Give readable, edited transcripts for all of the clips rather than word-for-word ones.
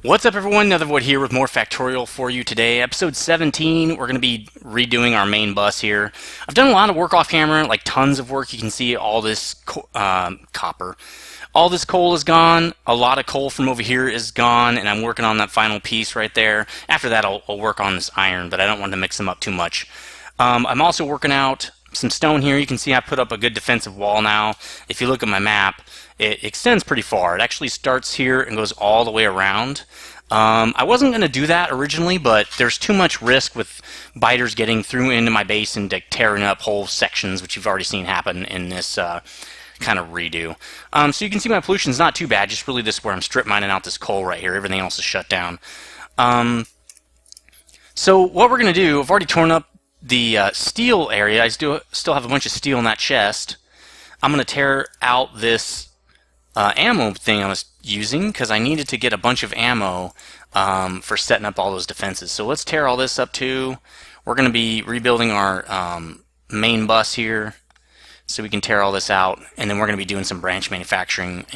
What's up, everyone? Nethervvoid here with more Factorial for you today. Episode 17, we're going to be redoing our main bus here. I've done a lot of work off camera, like tons of work. You can see all this copper. All this coal is gone. A lot of coal from over here is gone, and I'm working on that final piece right there. After that, I'll work on this iron, but I don't want to mix them up too much. I'm also working out some stone here. You can see I put up a good defensive wall now. If you look at my map, it extends pretty far. It actually starts here and goes all the way around. I wasn't going to do that originally, but there's too much risk with biters getting through into my base and tearing up whole sections, which you've already seen happen in this kind of redo. So you can see my pollution's not too bad, just really this where I'm strip mining out this coal right here. Everything else is shut down. So what we're going to do, I've already torn up the steel area. I still have a bunch of steel in that chest. I'm going to tear out this ammo thing I was using because I needed to get a bunch of ammo for setting up all those defenses. So let's tear all this up too. We're going to be rebuilding our main bus here so we can tear all this out, and then we're going to be doing some branch manufacturing,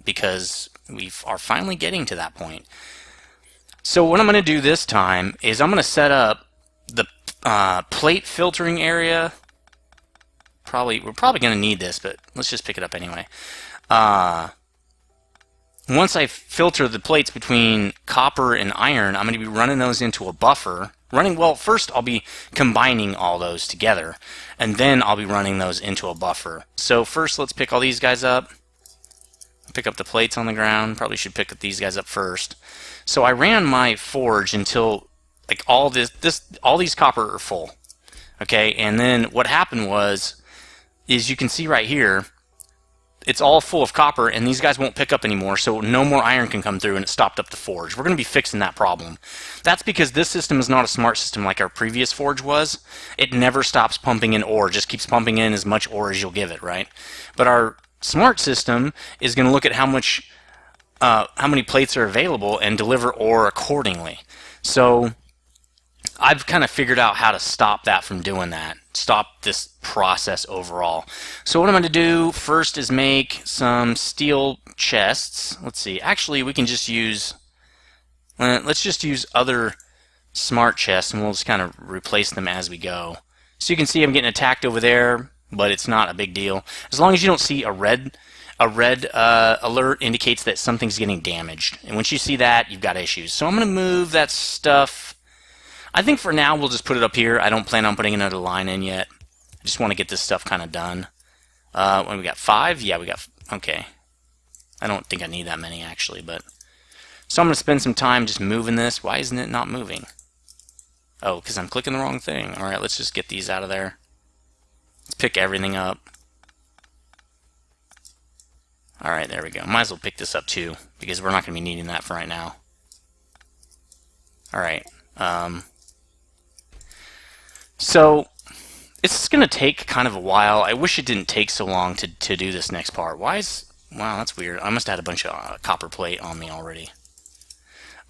because we are finally getting to that point. So what I'm going to do this time is I'm going to set up the plate filtering area. We're probably going to need this, but let's just pick it up anyway. Once I filter the plates between copper and iron, I'm going to be running those into a buffer. Well, first I'll be combining all those together, and then I'll be running those into a buffer. So first let's pick all these guys up. Pick up the plates on the ground. Probably should pick up these guys up first. So I ran my forge until like all these copper are full. Okay, and then what happened is you can see right here, it's all full of copper, and these guys won't pick up anymore, so no more iron can come through, and it stopped up the forge. We're going to be fixing that problem. That's because this system is not a smart system like our previous forge was. It never stops pumping in ore, just keeps pumping in as much ore as you'll give it, right? But our smart system is going to look at how many plates are available and deliver ore accordingly. So I've kind of figured out how to stop that from doing that. Stop this process overall. So what I'm going to do first is make some steel chests. Let's see. Actually, we can just use... let's just use other smart chests, and we'll just kind of replace them as we go. So you can see I'm getting attacked over there, but it's not a big deal. As long as you don't see a red alert indicates that something's getting damaged. And once you see that, you've got issues. So I'm going to move that stuff. I think for now we'll just put it up here. I don't plan on putting another line in yet. I just want to get this stuff kind of done. When we got 5? Yeah, we got... Okay. I don't think I need that many, actually, but... So I'm going to spend some time just moving this. Why isn't it not moving? Oh, because I'm clicking the wrong thing. Alright, let's just get these out of there. Let's pick everything up. Alright, there we go. Might as well pick this up too, because we're not going to be needing that for right now. Alright. So, it's going to take kind of a while. I wish it didn't take so long to do this next part. Wow, that's weird. I must have had a bunch of copper plate on me already.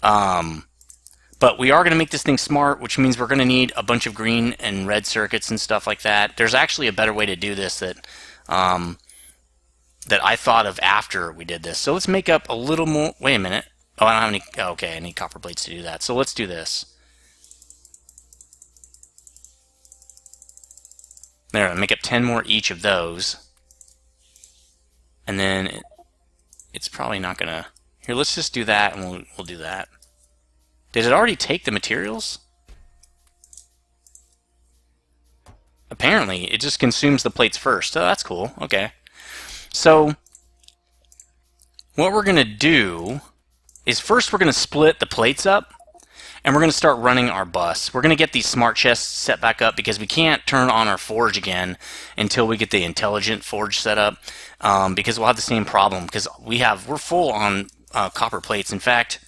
But we are going to make this thing smart, which means we're going to need a bunch of green and red circuits and stuff like that. There's actually a better way to do this that I thought of after we did this. So let's make up a little more... Wait a minute. Oh, I don't have any... Okay, I need copper plates to do that. So let's do this. There, I'll make up 10 more each of those. And then it's probably not going to... Here, let's just do that, and we'll do that. Did it already take the materials? Apparently, it just consumes the plates first. Oh, that's cool. Okay. So, what we're going to do is first we're going to split the plates up, and we're going to start running our bus. We're going to get these smart chests set back up because we can't turn on our forge again until we get the intelligent forge set up, because we'll have the same problem because we're full on copper plates. In fact,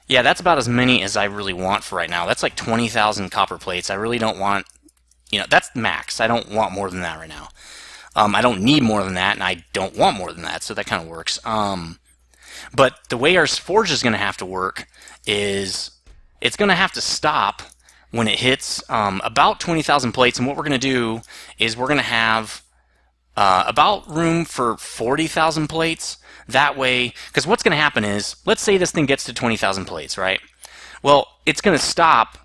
yeah, that's about as many as I really want for right now. That's like 20,000 copper plates. I really don't want, that's max. I don't want more than that right now. I don't need more than that, and I don't want more than that, so that kind of works. But the way our forge is going to have to work is it's going to have to stop when it hits about 20,000 plates, and what we're going to do is we're going to have about room for 40,000 plates. That way, because what's going to happen is, let's say this thing gets to 20,000 plates, right? Well, it's going to stop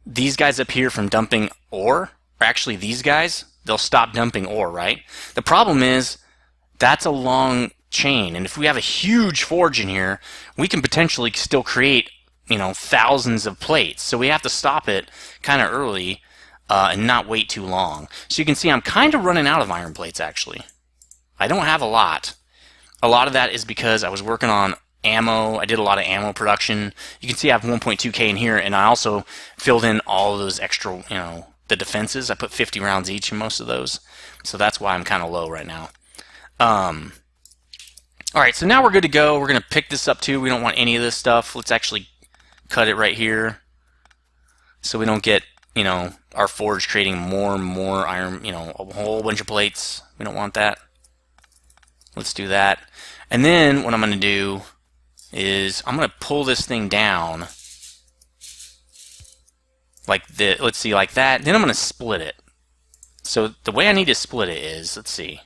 these guys up here from dumping ore, or actually these guys, they'll stop dumping ore, right? The problem is, that's a long chain, and if we have a huge forge in here, we can potentially still create, thousands of plates. So we have to stop it kind of early and not wait too long. So you can see I'm kind of running out of iron plates, actually. I don't have a lot. A lot of that is because I was working on ammo. I did a lot of ammo production. You can see I have 1.2K in here, and I also filled in all of those extra, the defenses. I put 50 rounds each in most of those. So that's why I'm kind of low right now. Alright, so now we're good to go. We're going to pick this up too. We don't want any of this stuff. Let's actually cut it right here so we don't get, our forge creating more and more iron, a whole bunch of plates. We don't want that. Let's do that. And then what I'm going to do is I'm going to pull this thing down like this. Let's see, like that. Then I'm going to split it. So the way I need to split it is, let's see.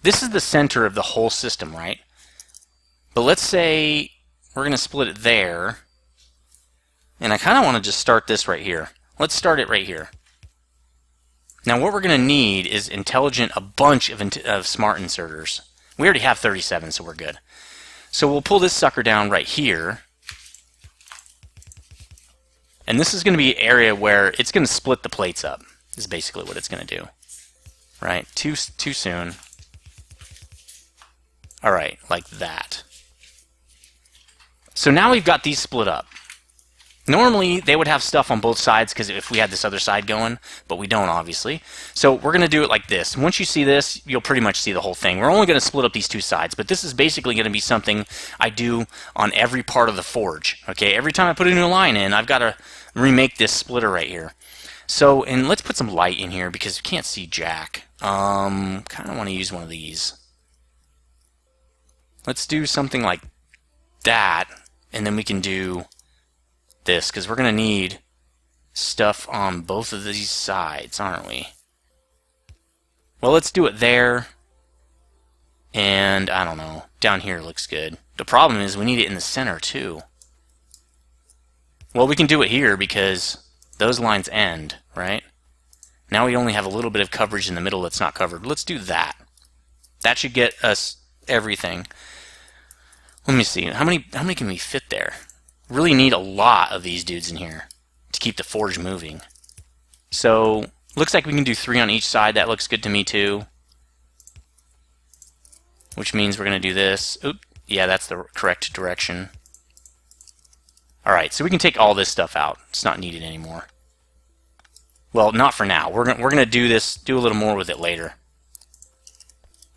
This is the center of the whole system, right? But let's say we're going to split it there. And I kind of want to just start this right here. Let's start it right here. Now what we're going to need is a bunch of smart inserters. We already have 37, so we're good. So we'll pull this sucker down right here. And this is going to be an area where it's going to split the plates up, is basically what it's going to do. Right? Too soon. Alright, like that. So now we've got these split up. Normally, they would have stuff on both sides because if we had this other side going, but we don't, obviously. So we're going to do it like this. Once you see this, you'll pretty much see the whole thing. We're only going to split up these two sides, but this is basically going to be something I do on every part of the forge. Okay, every time I put a new line in, I've got to remake this splitter right here. So, and let's put some light in here because you can't see jack. Kind of want to use one of these. Let's do something like that, and then we can do this, because we're going to need stuff on both of these sides, aren't we? Well, let's do it there, and I don't know, down here looks good. The problem is we need it in the center too. Well, we can do it here because those lines end, right? Now we only have a little bit of coverage in the middle that's not covered. Let's do that. That should get us everything. Let me see, how many can we fit there? Really need a lot of these dudes in here to keep the forge moving. So, looks like we can do 3 on each side. That looks good to me too. Which means we're going to do this. Oop, yeah, that's the correct direction. Alright, so we can take all this stuff out. It's not needed anymore. Well, not for now. We're going to do this, do a little more with it later.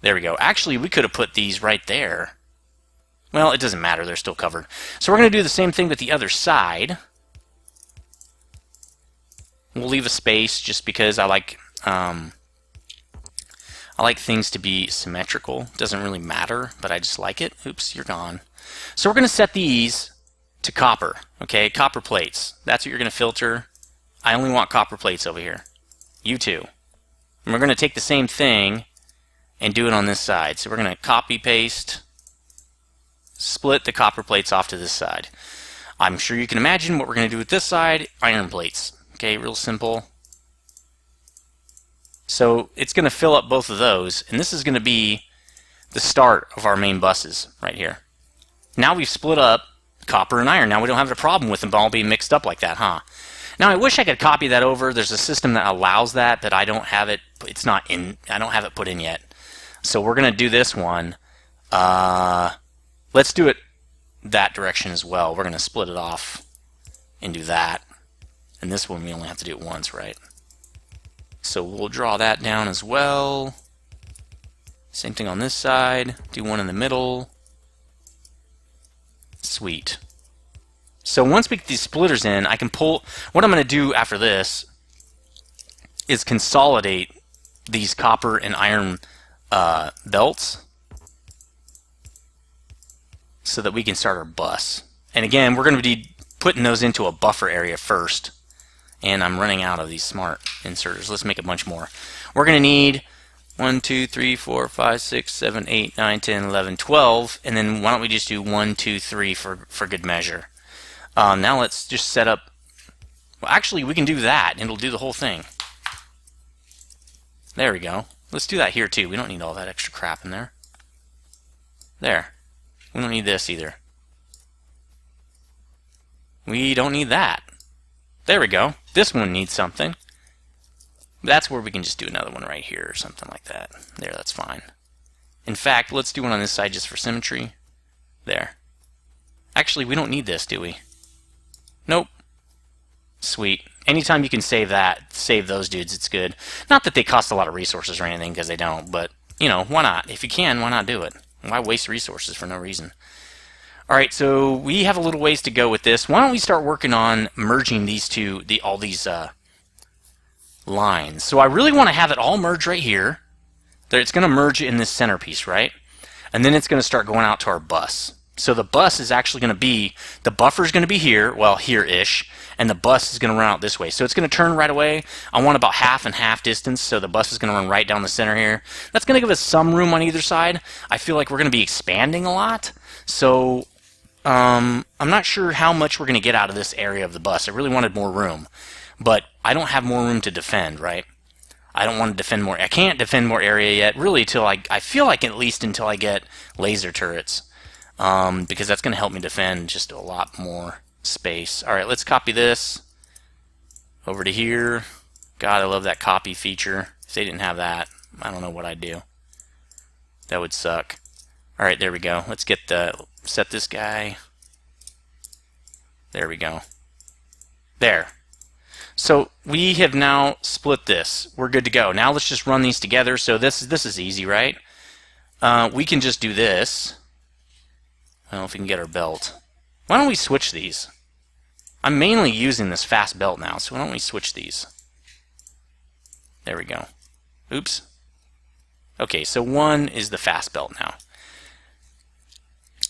There we go. Actually, we could have put these right there. Well, it doesn't matter. They're still covered. So we're going to do the same thing with the other side. We'll leave a space just because I like things to be symmetrical. Doesn't really matter, but I just like it. Oops, you're gone. So we're going to set these to copper. Okay, copper plates. That's what you're going to filter. I only want copper plates over here. You too. And we're going to take the same thing and do it on this side. So we're going to copy paste. Split the copper plates off to this side. I'm sure you can imagine what we're going to do with this side, iron plates. Okay, real simple. So it's going to fill up both of those, and this is going to be the start of our main buses right here. Now we've split up copper and iron. Now we don't have a problem with them all being mixed up like that, huh? Now I wish I could copy that over. There's a system that allows that, but I don't have it. It's not in. I don't have it put in yet. So we're going to do this one. Let's do it that direction as well. We're going to split it off and do that. And this one we only have to do it once, right? So we'll draw that down as well. Same thing on this side. Do one in the middle. Sweet. So once we get these splitters in, I can pull... What I'm going to do after this is consolidate these copper and iron belts so that we can start our bus. And again, we're going to be putting those into a buffer area first. And I'm running out of these smart inserters. Let's make a bunch more. We're going to need 1, 2, 3, 4, 5, 6, 7, 8, 9, 10, 11, 12, and then why don't we just do 1, 2, 3 for good measure. Now let's just set up, well actually we can do that and it'll do the whole thing. There we go. Let's do that here too. We don't need all that extra crap in there. There. We don't need this either. We don't need that. There we go. This one needs something. That's where we can just do another one right here or something like that. There, that's fine. In fact, let's do one on this side just for symmetry. There. Actually, we don't need this, do we? Nope. Sweet. Anytime you can save that, save those dudes, it's good. Not that they cost a lot of resources or anything, because they don't, but, you know, why not? If you can, why not do it? Why waste resources for no reason? Alright, so we have a little ways to go with this. Why don't we start working on merging these two, all these lines. So I really want to have it all merge right here. It's going to merge in this centerpiece, right? And then it's going to start going out to our bus. So the bus is actually going to be, the buffer is going to be here, well, here-ish, and the bus is going to run out this way. So it's going to turn right away. I want about half and half distance, so the bus is going to run right down the center here. That's going to give us some room on either side. I feel like we're going to be expanding a lot, so I'm not sure how much we're going to get out of this area of the bus. I really wanted more room, but I don't have more room to defend, right? I don't want to defend more. I can't defend more area yet, really, till I feel like at least until I get laser turrets. Because that's going to help me defend just a lot more space. Alright, let's copy this over to here. God, I love that copy feature. If they didn't have that, I don't know what I'd do. That would suck. Alright, there we go. Let's set this guy. There we go. There. So we have now split this. We're good to go. Now let's just run these together. So this is easy, right? We can just do this. I don't know if we can get our belt. Why don't we switch these? I'm mainly using this fast belt now, so why don't we switch these? There we go. Oops. Okay, so one is the fast belt now.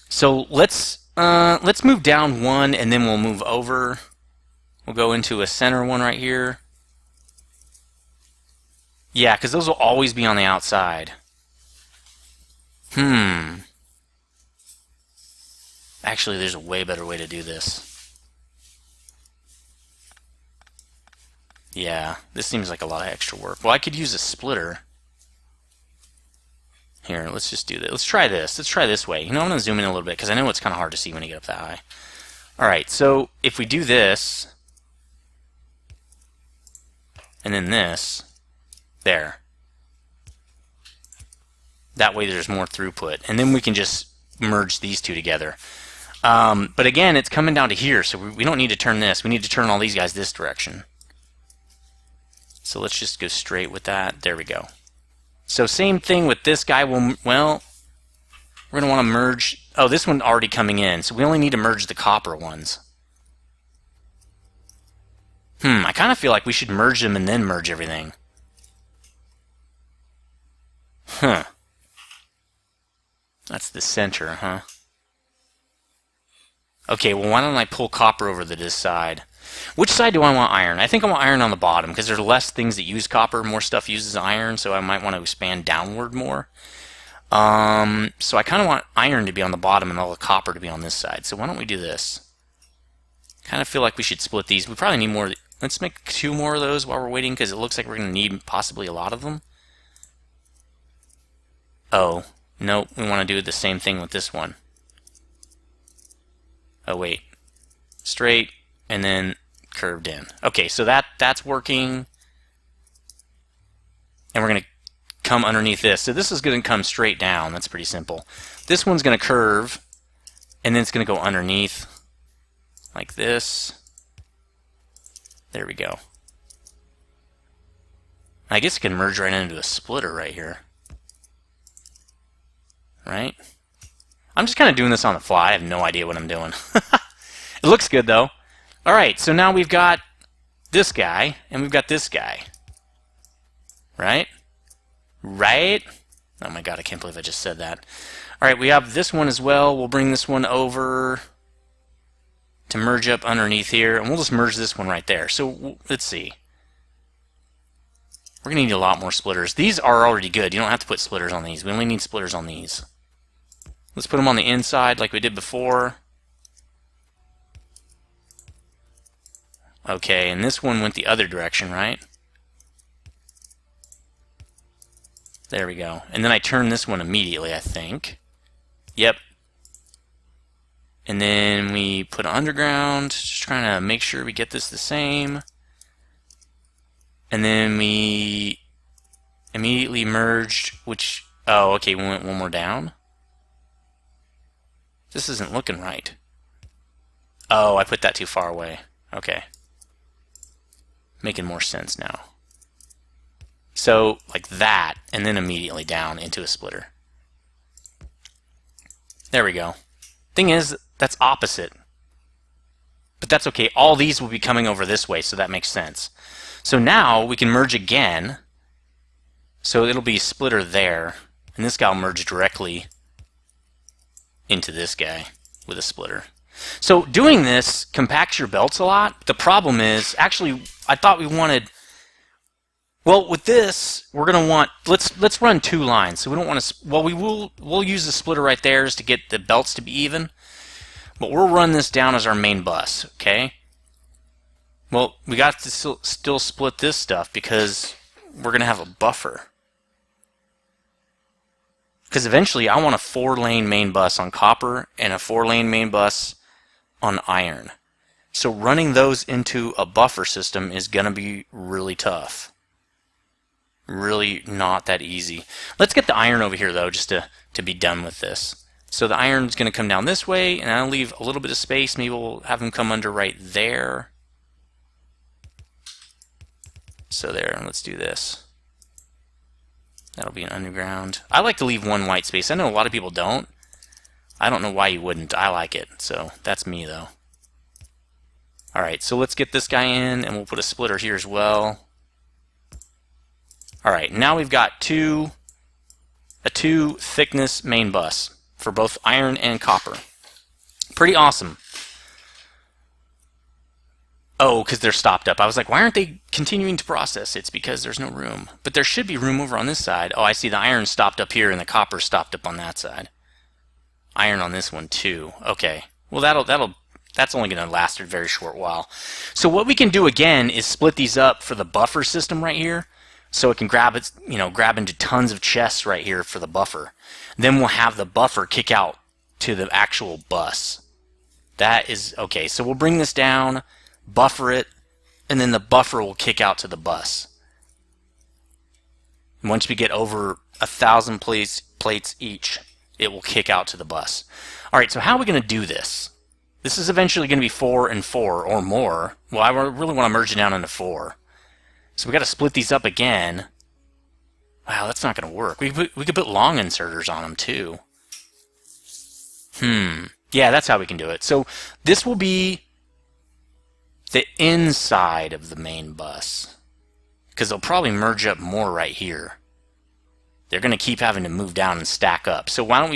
So let's move down one, and then we'll move over. We'll go into a center one right here. Yeah, because those will always be on the outside. Actually, there's a way better way to do this. Yeah, this seems like a lot of extra work. Well, I could use a splitter. Here, let's just do this. Let's try this. Let's try this way. You know, I'm going to zoom in a little bit because I know it's kind of hard to see when you get up that high. Alright, so if we do this, and then this, there. That way there's more throughput. And then we can just merge these two together. But again, it's coming down to here, so we don't need to turn this. We need to turn all these guys this direction. So let's just go straight with that. There we go. So same thing with this guy. Well, we're going to want to merge. Oh, this one already coming in, so we only need to merge the copper ones. I kind of feel like we should merge them and then merge everything. That's the center, huh? Okay, well, why don't I pull copper over to this side? Which side do I want iron? I think I want iron on the bottom, because there's less things that use copper, more stuff uses iron, so I might want to expand downward more. So I kind of want iron to be on the bottom and all the copper to be on this side. So why don't we do this? Kind of feel like we should split these. We probably need more. Let's make 2 more of those while we're waiting, because it looks like we're going to need possibly a lot of them. Oh, nope, we want to do the same thing with this one. Oh, wait. Straight, and then curved in. Okay, so that's working. And we're going to come underneath this. So this is going to come straight down. That's pretty simple. This one's going to curve, and then it's going to go underneath like this. There we go. I guess it can merge right into a splitter right here. Right? I'm just kind of doing this on the fly. I have no idea what I'm doing. It looks good, though. Alright, so now we've got this guy, and we've got this guy. Right? Right? Oh my god, I can't believe I just said that. Alright, we have this one as well. We'll bring this one over to merge up underneath here, and we'll just merge this one right there. So, let's see. We're going to need a lot more splitters. These are already good. You don't have to put splitters on these. We only need splitters on these. Let's put them on the inside like we did before. Okay, and this one went the other direction, right? There we go. And then I turn this one immediately, I think. Yep. And then we put underground, just trying to make sure we get this the same. And then we immediately merged, which, oh, okay, we went one more down. This isn't looking right. Oh, I put that too far away. Okay. Making more sense now. So, like that, and then immediately down into a splitter. There we go. Thing is, that's opposite. But that's okay. All these will be coming over this way, so that makes sense. So now we can merge again. So it'll be a splitter there, and this guy will merge directly into this guy with a splitter. So doing this compacts your belts a lot. The problem is, actually, I thought we wanted, well, with this, we're going to want, let's run 2 lines. So we don't want to, well, we'll use the splitter right there just to get the belts to be even. But we'll run this down as our main bus, okay? Well, we got to still split this stuff because we're going to have a buffer. Because eventually I want a 4-lane main bus on copper and a 4-lane main bus on iron. So running those into a buffer system is going to be really tough. Really not that easy. Let's get the iron over here though, just to be done with this. So the iron's going to come down this way, and I'll leave a little bit of space. Maybe we'll have them come under right there. So there, let's do this. That'll be an underground. I like to leave 1 white space. I know a lot of people don't. I don't know why you wouldn't. I like it. So that's me though. Alright, so let's get this guy in, and we'll put a splitter here as well. Alright, now we've got a 2 thickness main bus for both iron and copper. Pretty awesome. Oh, because they're stopped up. I was like, why aren't they continuing to process? It's because there's no room. But there should be room over on this side. Oh, I see the iron stopped up here and the copper stopped up on that side. Iron on this one too. Okay. Well, that's only going to last a very short while. So what we can do again is split these up for the buffer system right here. So it can grab into tons of chests right here for the buffer. Then we'll have the buffer kick out to the actual bus. That is okay. So we'll bring this down, buffer it, and then the buffer will kick out to the bus. And once we get over 1,000 plates each, it will kick out to the bus. All right, so how are we going to do this? This is eventually going to be 4 and 4 or more. Well, I really want to merge it down into 4. So we got to split these up again. Wow, that's not going to work. We could put long inserters on them too. Yeah, that's how we can do it. So this will be the inside of the main bus, because they'll probably merge up more right here. They're going to keep having to move down and stack up. So why don't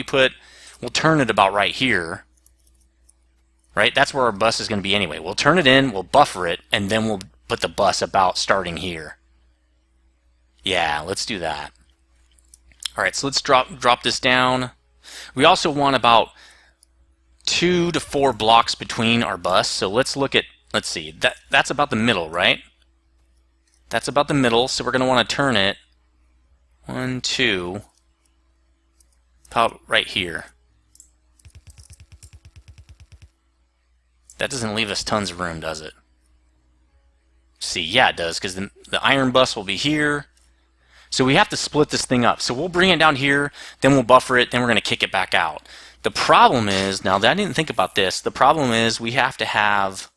we'll turn it about right here. Right? That's where our bus is going to be anyway. We'll turn it in, we'll buffer it, and then we'll put the bus about starting here. Yeah, let's do that. Alright, so let's drop this down. We also want about 2 to 4 blocks between our bus. So let's see, that's about the middle, right? That's about the middle, so we're going to want to turn it 1, 2, about right here. That doesn't leave us tons of room, does it? See, yeah, it does, because the iron bus will be here. So we have to split this thing up. So we'll bring it down here, then we'll buffer it, then we're going to kick it back out. The problem is, now that I didn't think about this, the problem is we have to have,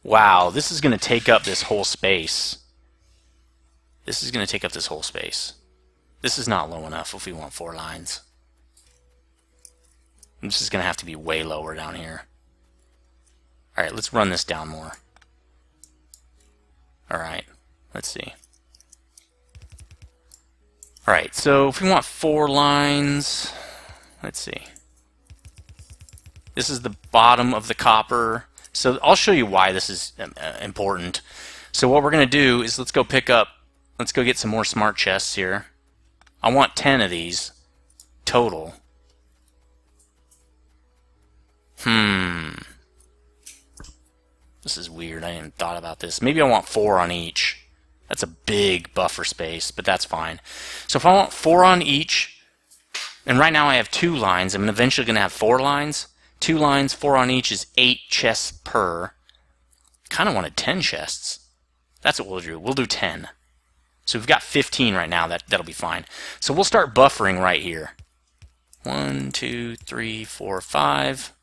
wow, this is going to take up this whole space. This is going to take up this whole space. This is not low enough if we want 4 lines. This is going to have to be way lower down here. Alright, let's run this down more. Alright, let's see. Alright, so if we want 4 lines, let's see. This is the bottom of the copper. So I'll show you why this is important. So what we're going to do is let's go pick up Let's go get some more smart chests here. I want 10 of these total. This is weird. I didn't even thought about this. Maybe I want 4 on each. That's a big buffer space, but that's fine. So if I want 4 on each, and right now I have 2 lines, I'm eventually going to have 4 lines. 2 lines, 4 on each is 8 chests per. Kind of wanted 10 chests. That's what we'll do. We'll do 10. So we've got 15 right now. That'll be fine. So we'll start buffering right here. 1, 2, 3, 4, 5.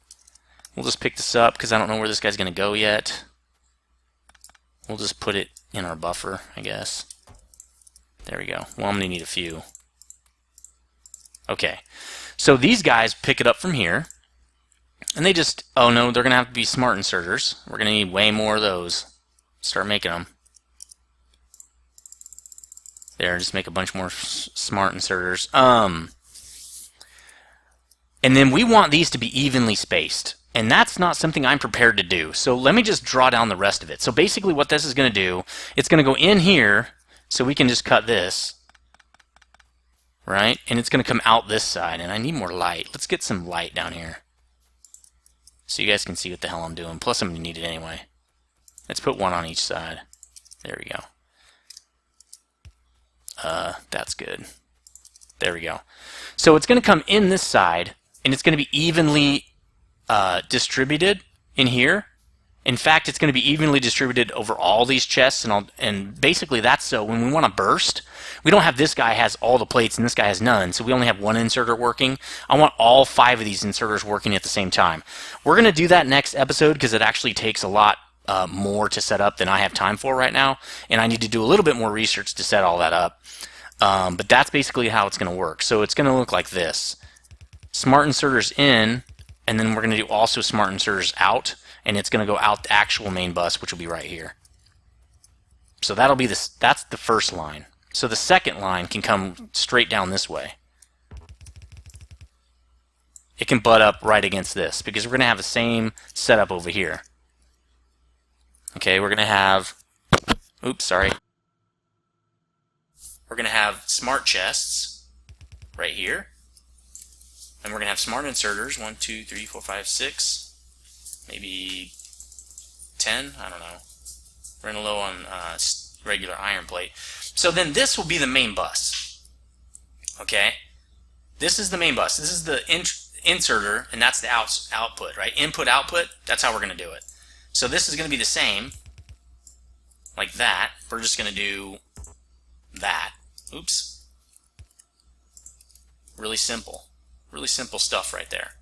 We'll just pick this up because I don't know where this guy's going to go yet. We'll just put it in our buffer, I guess. There we go. Well, I'm going to need a few. Okay. So these guys pick it up from here. And they just, oh no, they're going to have to be smart inserters. We're going to need way more of those. Start making them. There, just make a bunch more smart inserters. And then we want these to be evenly spaced. And that's not something I'm prepared to do. So let me just draw down the rest of it. So basically what this is going to do, it's going to go in here, so we can just cut this. Right? And it's going to come out this side. And I need more light. Let's get some light down here, so you guys can see what the hell I'm doing. Plus I'm going to need it anyway. Let's put 1 on each side. There we go. That's good. There we go. So it's going to come in this side, and it's going to be evenly distributed in here. In fact, it's going to be evenly distributed over all these chests, and basically that's so when we want to burst, we don't have this guy has all the plates and this guy has none, so we only have 1 inserter working. I want all 5 of these inserters working at the same time. We're going to do that next episode because it actually takes a lot more to set up than I have time for right now, and I need to do a little bit more research to set all that up. But that's basically how it's going to work. So it's going to look like this. Smart inserters in, and then we're going to do also smart inserters out, and it's going to go out the actual main bus, which will be right here. So that'll be this. That's the first line. So the second line can come straight down this way. It can butt up right against this because we're going to have the same setup over here. Okay, we're going to have, oops, sorry. We're going to have smart chests right here. And we're going to have smart inserters, 1, 2, 3, 4, 5, 6, maybe 10, I don't know. Running low on regular iron plate. So then this will be the main bus. Okay? This is the main bus. This is the inserter, and that's the output, right? Input, output, that's how we're going to do it. So this is going to be the same, like that. We're just going to do that. Oops. Really simple. Really simple stuff right there.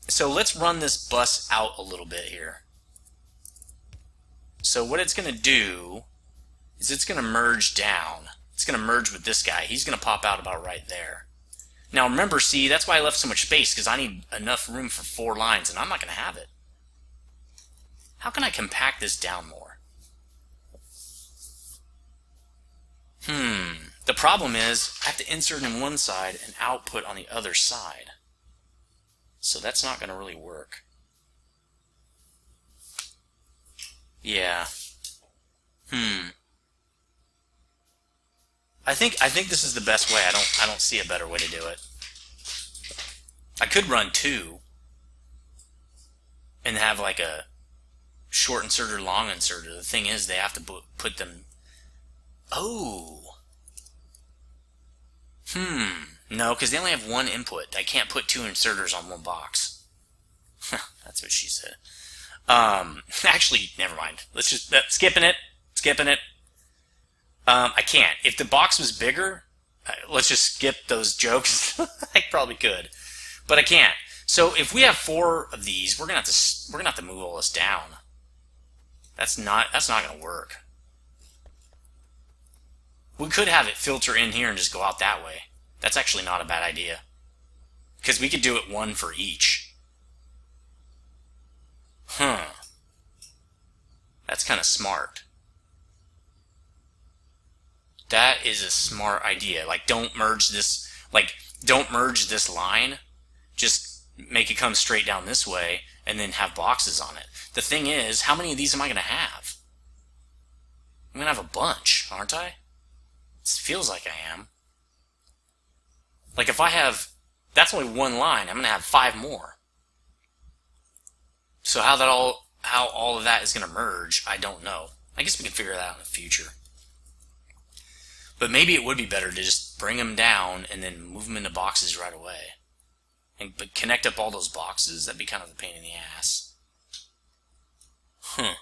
So let's run this bus out a little bit here. So what it's going to do is it's going to merge down. It's going to merge with this guy. He's going to pop out about right there. Now remember, see, that's why I left so much space, because I need enough room for 4 lines, and I'm not going to have it. How can I compact this down more? The problem is I have to insert in one side and output on the other side. So that's not going to really work. Yeah. I think this is the best way. I don't see a better way to do it. I could run 2 and have like a short inserter, long inserter. The thing is, they have to put them. Oh. No, because they only have 1 input. I can't put 2 inserters on 1 box. That's what she said. Actually, never mind. Let's just skipping it. I can't. If the box was bigger, let's just skip those jokes. I probably could, but I can't. So if we have 4 of these, we're gonna have to move all this down. That's not gonna work. We could have it filter in here and just go out that way. That's actually not a bad idea, because we could do it 1 for each. That's kind of smart. That is a smart idea. Like, don't merge this line. Just make it come straight down this way and then have boxes on it. The thing is, how many of these am I going to have? I'm going to have a bunch, aren't I? It feels like I am. Like if I have, that's only one line, I'm going to have 5 more. So how all of that is going to merge, I don't know. I guess we can figure that out in the future. But maybe it would be better to just bring them down and then move them into boxes right away. But connect up all those boxes, that'd be kind of a pain in the ass. I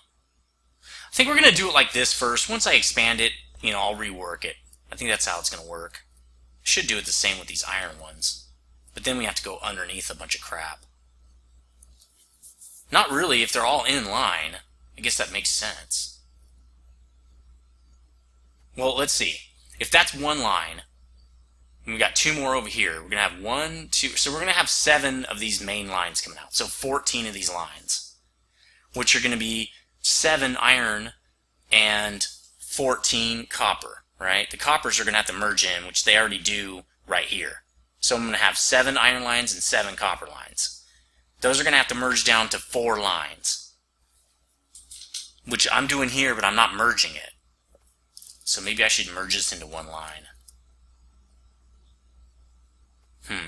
think we're going to do it like this first. Once I expand it, I'll rework it. I think that's how it's going to work. Should do it the same with these iron ones. But then we have to go underneath a bunch of crap. Not really, if they're all in line. I guess that makes sense. Well, let's see. If that's one line, and we got 2 more over here, we're going to have 1, 2, so we're going to have 7 of these main lines coming out. So 14 of these lines, which are going to be 7 iron and 14 copper, right? The coppers are going to have to merge in, which they already do right here. So I'm going to have 7 iron lines and 7 copper lines. Those are going to have to merge down to 4 lines, which I'm doing here, but I'm not merging it. So maybe I should merge this into one line.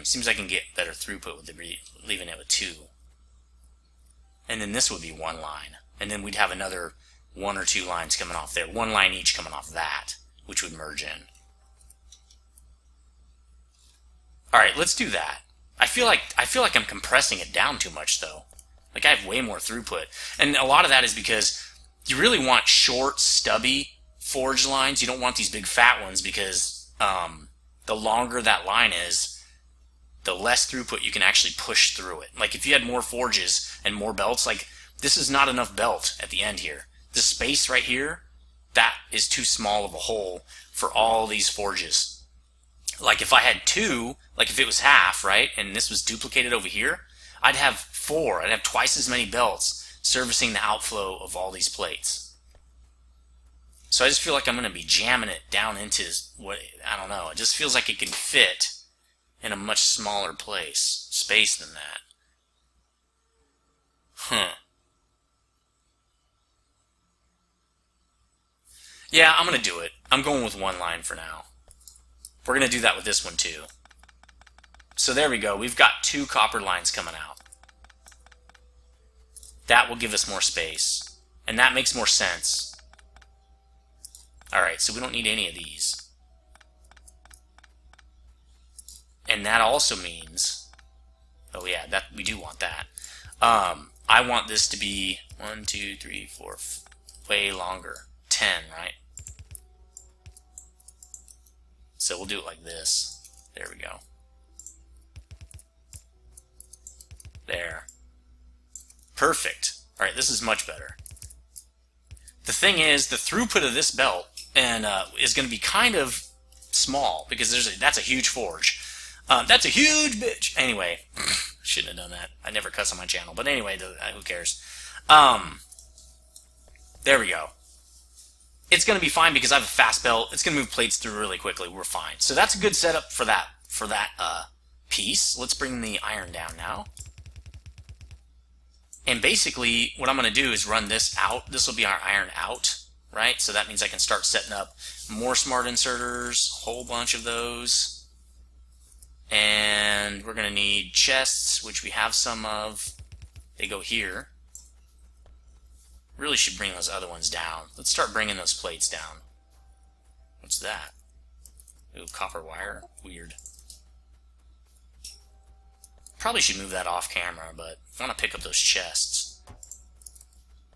Seems I can get better throughput with leaving it with 2. And then this would be one line. And then we'd have another 1 or 2 lines coming off there. 1 line each coming off that, which would merge in. Alright, let's do that. I feel like I'm compressing it down too much though. Like I have way more throughput. And a lot of that is because you really want short, stubby forge lines. You don't want these big fat ones because the longer that line is, the less throughput you can actually push through it. Like if you had more forges and more belts, like this is not enough belt at the end here. The space right here, that is too small of a hole for all these forges. Like if I had 2, like if it was half, right, and this was duplicated over here, I'd have 4. I'd have twice as many belts servicing the outflow of all these plates. So I just feel like I'm going to be jamming it down into what, I don't know, it just feels like it can fit in a much smaller space than that. Yeah, I'm going to do it. I'm going with 1 line for now. We're going to do that with this one too. So there we go. We've got 2 copper lines coming out. That will give us more space. And that makes more sense. Alright, so we don't need any of these. And that also means, oh yeah, that we do want that. I want this to be 1, 2, 3, 4, way longer. 10, right? So we'll do it like this. There we go. There. Perfect. Alright, this is much better. The thing is, the throughput of this belt is going to be kind of small because that's a huge forge. That's a huge bitch. Anyway, shouldn't have done that. I never cuss on my channel. But anyway, who cares? There we go. It's going to be fine because I have a fast belt. It's going to move plates through really quickly. We're fine. So that's a good setup for that piece. Let's bring the iron down now. And basically, what I'm going to do is run this out. This will be our iron out, right? So that means I can start setting up more smart inserters, a whole bunch of those. And we're going to need chests, which we have some of. They go here. Really should bring those other ones down. Let's start bringing those plates down. What's that? Ooh, copper wire. Weird. Probably should move that off camera, but I want to pick up those chests.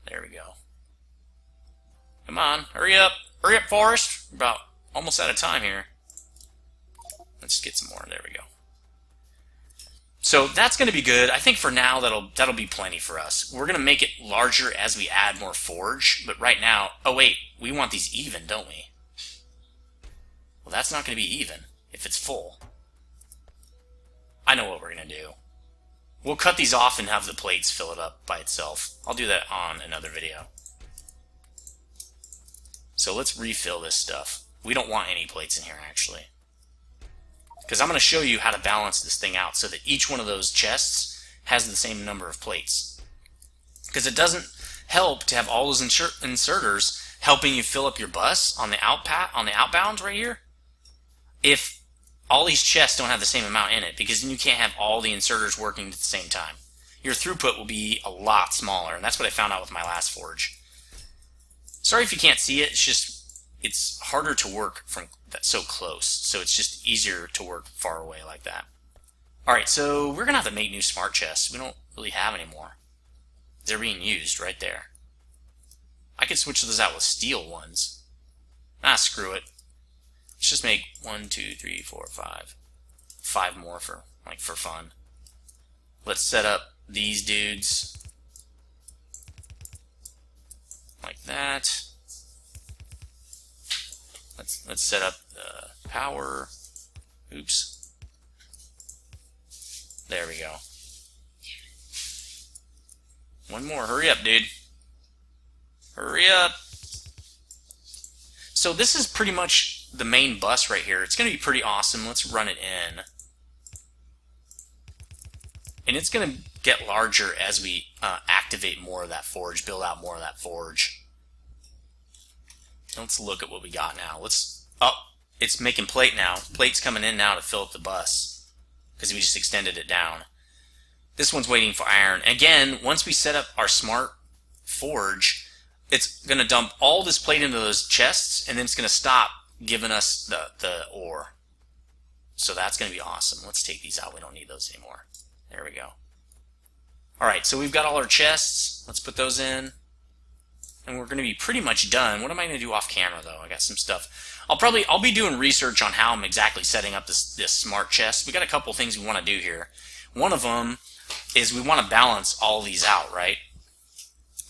There we go. Come on, hurry up. Hurry up, Forrest. We're about almost out of time here. Let's get some more. There we go. So that's going to be good. I think for now that'll be plenty for us. We're going to make it larger as we add more forge, but right now, oh wait, we want these even, don't we? Well, that's not going to be even if it's full. I know what we're going to do. We'll cut these off and have the plates fill it up by itself. I'll do that on another video. So let's refill this stuff. We don't want any plates in here, actually. Because I'm going to show you how to balance this thing out so that each one of those chests has the same number of plates. Because it doesn't help to have all those inserters helping you fill up your bus on the outbound right here, if all these chests don't have the same amount in it, because then you can't have all the inserters working at the same time. Your throughput will be a lot smaller, and that's what I found out with my last forge. Sorry if you can't see it, it's harder to work from that so close, so it's just easier to work far away like that. Alright, so we're gonna have to make new smart chests. We don't really have any more. They're being used right there. I could switch those out with steel ones. Ah, screw it. Let's just make 1, 2, 3, 4, 5. 5 more for fun. Let's set up these dudes like that. Let's set up the power. Oops. There we go. One more. Hurry up, dude. Hurry up. So this is pretty much the main bus right here. It's going to be pretty awesome. Let's run it in. And it's going to get larger as we activate more of that forge, build out more of that forge. Let's look at what we got now. It's making plate now. Plate's coming in now to fill up the bus because we just extended it down. This one's waiting for iron. Again, once we set up our smart forge, it's going to dump all this plate into those chests, and then it's going to stop giving us the ore. So that's going to be awesome. Let's take these out. We don't need those anymore. There we go. Alright, so we've got all our chests. Let's put those in. And we're going to be pretty much done. What am I going to do off camera, though? I got some stuff. I'll be doing research on how I'm exactly setting up this smart chest. We got a couple things we want to do here. One of them is we want to balance all these out, right?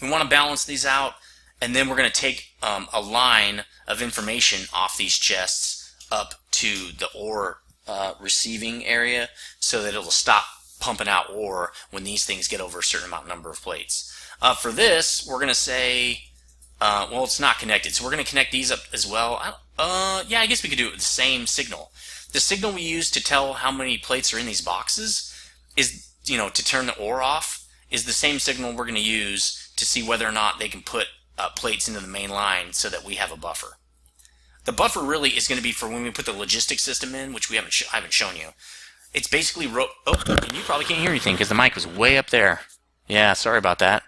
We want to balance these out, and then we're going to take a line of information off these chests up to the ore receiving area so that it'll stop pumping out ore when these things get over a certain number of plates. For this, we're going to say, well, it's not connected, so we're going to connect these up as well. Yeah, I guess we could do it with the same signal. The signal we use to tell how many plates are in these boxes is, to turn the ore off, is the same signal we're going to use to see whether or not they can put plates into the main line so that we have a buffer. The buffer really is going to be for when we put the logistics system in, which I haven't shown you. It's basically and you probably can't hear anything because the mic was way up there. Yeah, sorry about that.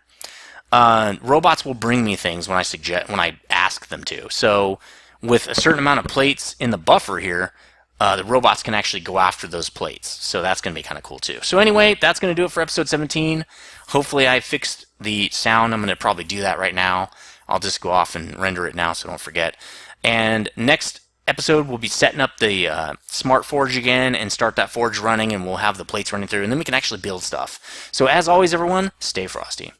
Robots will bring me things when I ask them to. So with a certain amount of plates in the buffer here, the robots can actually go after those plates. So that's going to be kind of cool too. So anyway, that's going to do it for episode 17. Hopefully I fixed the sound. I'm going to probably do that right now. I'll just go off and render it now so don't forget. And next episode we'll be setting up the smart forge again and start that forge running, and we'll have the plates running through, and then we can actually build stuff. So as always, everyone, stay frosty.